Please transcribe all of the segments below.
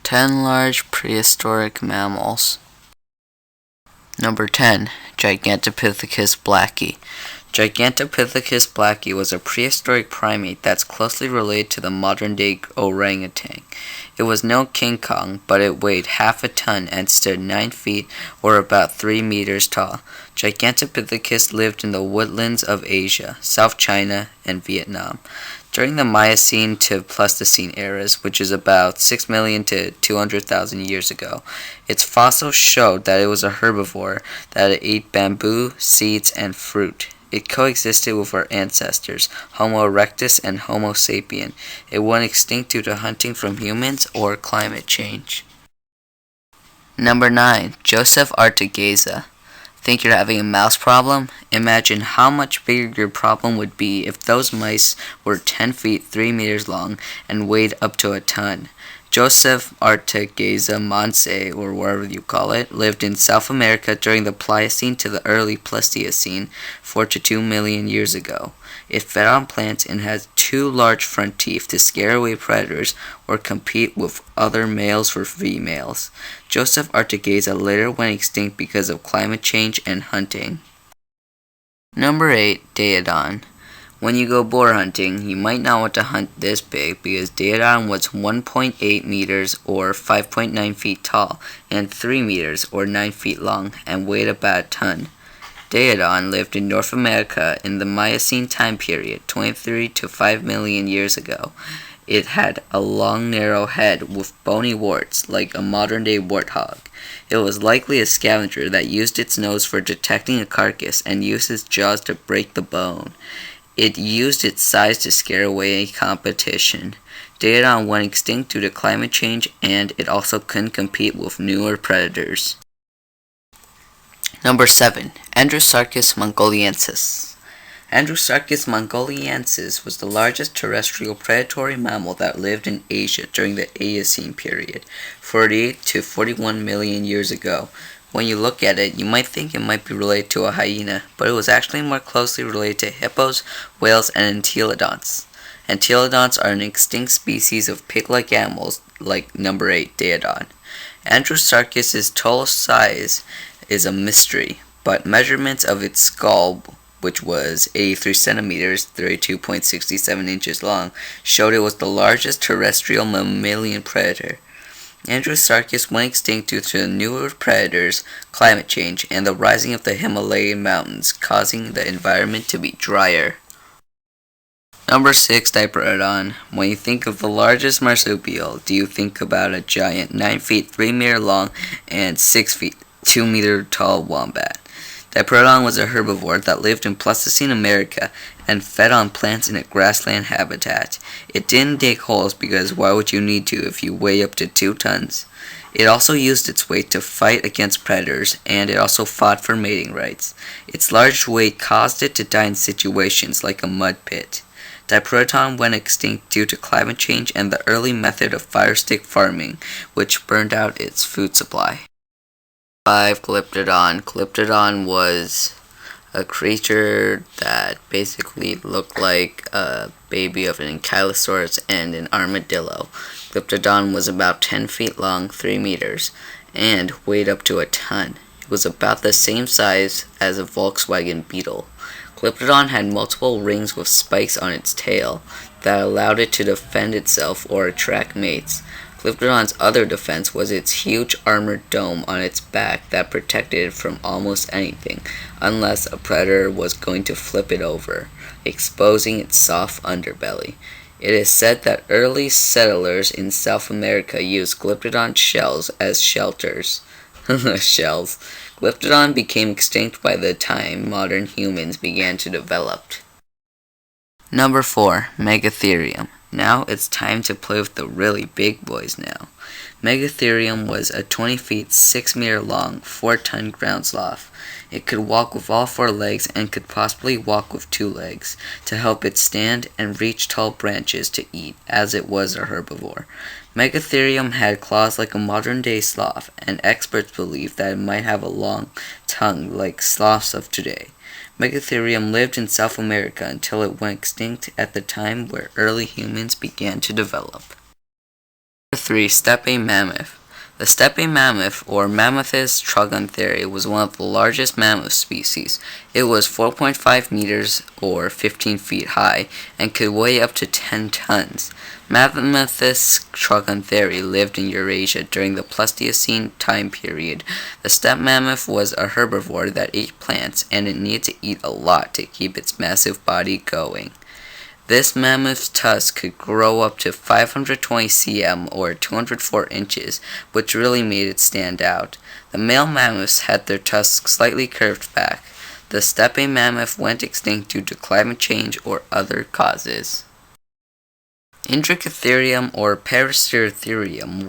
10 large prehistoric mammals. Number 10. Gigantopithecus blacki. Gigantopithecus blacki was a prehistoric primate that's closely related to the modern-day orangutan. It was no King Kong, but it weighed half a ton and stood 9 feet or about 3 meters tall. Gigantopithecus lived in the woodlands of Asia, South China, and Vietnam. During the Miocene to Pleistocene eras, which is about 6 million to 200,000 years ago, its fossils showed that it was a herbivore that ate bamboo, seeds, and fruit. It coexisted with our ancestors, Homo erectus and Homo sapien. It went extinct due to hunting from humans or climate change. Number 9. Joseph Artegaza. Think you're having a mouse problem? Imagine how much bigger your problem would be if those mice were 10 feet 3 meters long and weighed up to a ton. Joseph Artegaza Monse, or whatever you call it, lived in South America during the Pliocene to the early Pleistocene, 4 to 2 million years ago. It fed on plants and has 2 large front teeth to scare away predators or compete with other males for females. Joseph Artegaza later went extinct because of climate change and hunting. Number 8. Diprotodon. When you go boar hunting, you might not want to hunt this big because Diprotodon was 1.8 meters or 5.9 feet tall and 3 meters or 9 feet long and weighed about a ton. Diprotodon lived in North America in the Miocene time period, 23 to 5 million years ago. It had a long, narrow head with bony warts, like a modern-day warthog. It was likely a scavenger that used its nose for detecting a carcass and used its jaws to break the bone. It used its size to scare away competition. Diprotodon went extinct due to climate change, and it also couldn't compete with newer predators. Number 7. Andrewsarchus mongoliensis. Andrewsarchus mongoliensis was the largest terrestrial predatory mammal that lived in Asia during the Eocene period, 48 to 41 million years ago. When you look at it, you might think it might be related to a hyena, but it was actually more closely related to hippos, whales, and entelodonts. Entelodonts are an extinct species of pig-like animals like number 8, Diprotodon. Andrewsarchus's total size is a mystery, but measurements of its skull, which was 83 centimeters, 32.67 inches long, showed it was the largest terrestrial mammalian predator. Andrewsarchus went extinct due to newer predators, climate change, and the rising of the Himalayan mountains, causing the environment to be drier. Number 6. Diprotodon. When you think of the largest marsupial, do you think about a giant 9 feet 3 meter long and 6 feet 2 meter tall wombat? Diprotodon was a herbivore that lived in Pleistocene America and fed on plants in a grassland habitat. It didn't dig holes because why would you need to if you weigh up to 2 tons? It also used its weight to fight against predators, and it also fought for mating rights. Its large weight caused it to die in situations like a mud pit. Diprotodon went extinct due to climate change and the early method of fire stick farming, which burned out its food supply. 5. Cryptidon. Cryptidon was a creature that basically looked like a baby of an ankylosaurus and an armadillo. Cryptidon was about 10 feet long, 3 meters, and weighed up to a ton. It was about the same size as a Volkswagen Beetle. Cryptidon had multiple rings with spikes on its tail that allowed it to defend itself or attract mates. Cryptidon's other defense was its huge armored dome on its back that protected it from almost anything, unless a predator was going to flip it over, exposing its soft underbelly. It is said that early settlers in South America used Cryptidon shells as shelters. Shells. Cryptidon became extinct by the time modern humans began to develop. Number 4. Megatherium. Now it's time to play with the really big boys now. Megatherium was a 20 feet 6 meter long, 4-ton ground sloth. It could walk with all 4 legs and could possibly walk with 2 legs to help it stand and reach tall branches to eat, as it was a herbivore. Megatherium had claws like a modern-day sloth, and experts believe that it might have a long tongue like sloths of today. Megatherium lived in South America until it went extinct at the time where early humans began to develop. 3. Steppe mammoth. The steppe mammoth, or Mammothus trogontheri, was one of the largest mammoth species. It was 4.5 meters, or 15 feet high, and could weigh up to 10 tons. Mammothus trogontheri lived in Eurasia during the Pleistocene time period. The steppe mammoth was a herbivore that ate plants, and it needed to eat a lot to keep its massive body going. This mammoth's tusk could grow up to 520 cm or 204 inches, which really made it stand out. The male mammoths had their tusks slightly curved back. The steppe mammoth went extinct due to climate change or other causes. Megatherium or Prehistoric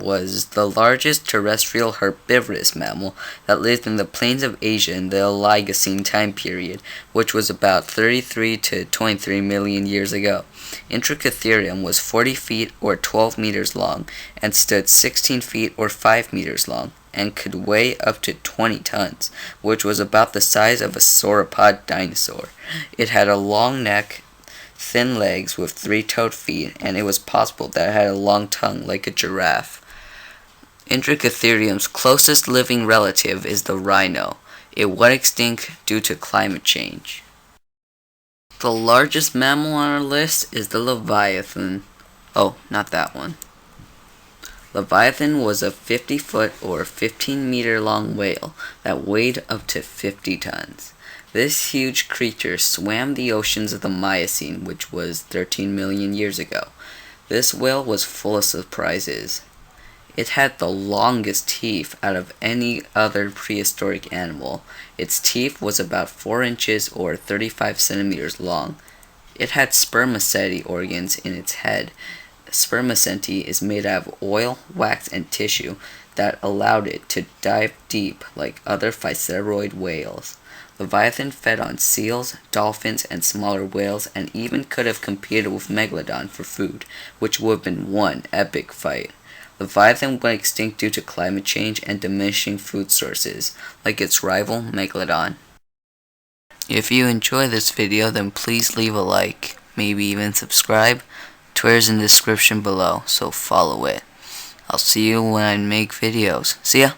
was the largest terrestrial herbivorous mammal that lived in the plains of Asia in the Oligocene time period, which was about 33 to 23 million years ago. Megatherium was 40 feet or 12 meters long and stood 16 feet or 5 meters long and could weigh up to 20 tons, which was about the size of a sauropod dinosaur. It had a long neck, thin legs with 3-toed feet, and it was possible that it had a long tongue like a giraffe. Megatherium's closest living relative is the rhino. It went extinct due to climate change. The largest mammal on our list is the Leviathan. Oh, not that one. Leviathan was a 50-foot or 15-meter long whale that weighed up to 50 tons. This huge creature swam the oceans of the Miocene, which was 13 million years ago. This whale was full of surprises. It had the longest teeth out of any other prehistoric animal. Its teeth was about 4 inches or 35 centimeters long. It had spermaceti organs in its head. Spermaceti is made out of oil, wax, and tissue that allowed it to dive deep like other physeteroid whales. Leviathan fed on seals, dolphins, and smaller whales, and even could have competed with Megalodon for food, which would have been one epic fight. Leviathan went extinct due to climate change and diminishing food sources, like its rival Megalodon. If you enjoy this video, then please leave a like, maybe even subscribe. Twitter's in the description below, so follow it. I'll see you when I make videos. See ya!